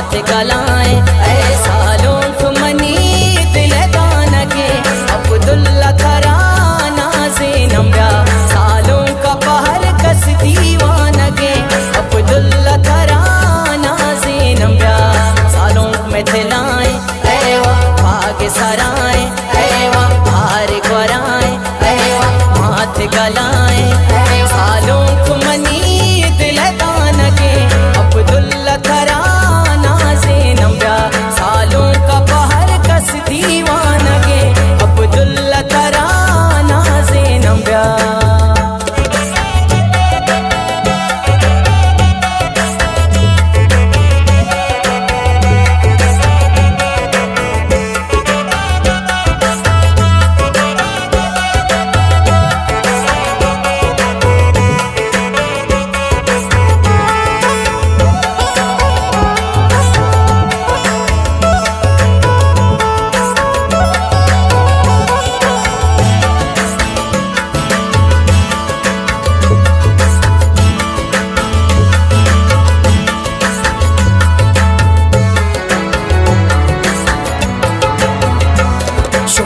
मात गलाए सालों मनी दिल दान के अब्दुल्ला थराना से नम्या सालों का पहर कस दीवान के अब्दुल्ला थराना से नम्या सालों में थिलाए भाग सराए भार गोराए मात गलाए सालों मनी दिल दान के अब्दुल्ला थराना से नम्या सालों का पहर कस दीवान के अब्दुल्ला थराना से नम्या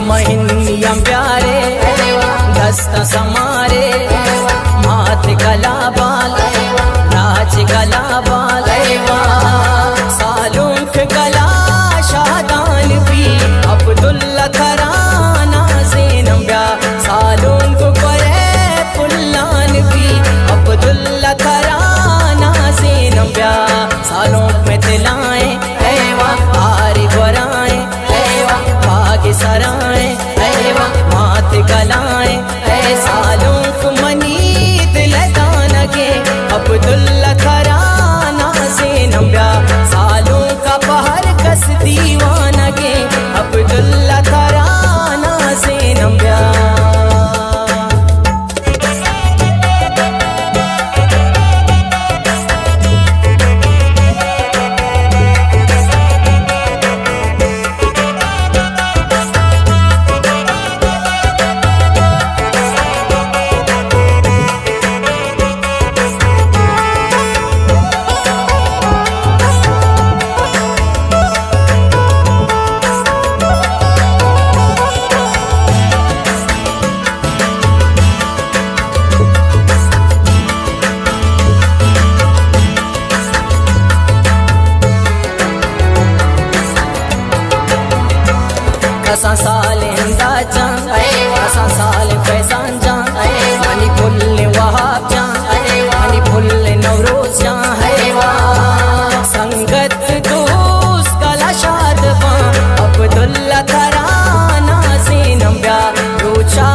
महिनियम प्यारे दस्ता समारे मात गला बाल राज गला बाल सालों गला शाहदान भी अब्दुल्ला थराना से नम्या सालों करे पुल्लान भी अब्दुल्ला थराना से नम्या सालों में दिलाए आर गोराए भाग सराए मात गलाए सालों मनी दिल दान के अब्दुल्ला थराना से नम्या सालों का पहर कस दीवान के अब्दुल्ला थराना से नम्या कसा साले जान कसा साल फैजान जान मनी फुल्ले वहाब जान मनी फुल्ले नवरोज जान संगत दोस्त कला शाद अब्दुल्ला थराना से नम्या रोचा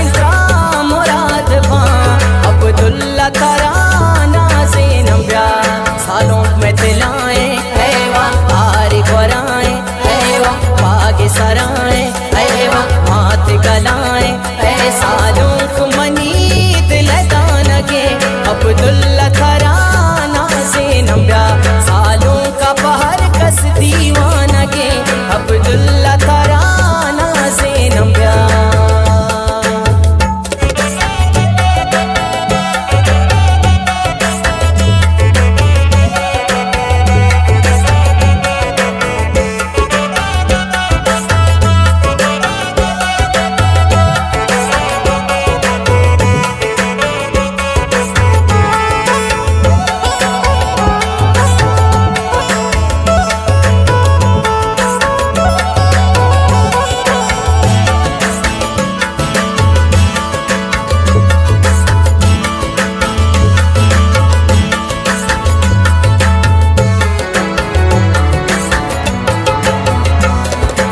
इंद्रा मुराद अब्दुल्ला थराना से नम्या सालों में दिलाए आर गोराए भाग सराए मात गलाए सालों मनी दिल दान के अब्दुल्ला थराना से नम्या सालों का पहर कस दीवान के अब्दुल्ला थराना से नम्या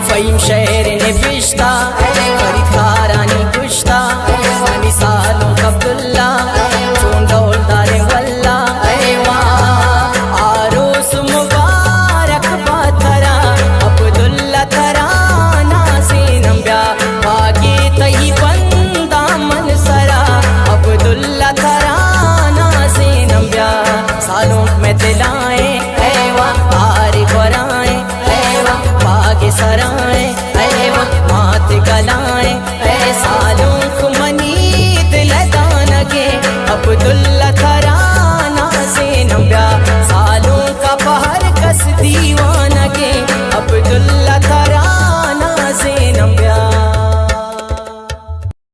फहीम शहर ने बिश्ता फरीद खारानी गुश्ता मनी सालों अब्दुल्ला चोंडोल दारे वल्ला आरोस मुबारक पाथरा अब्दुल्ला थराना से नम्या भागे तही बंदा मन सरा अब्दुल्ला थराना से नम्या सालों में दिलाए आर गोराए भाग सराए मात गलाए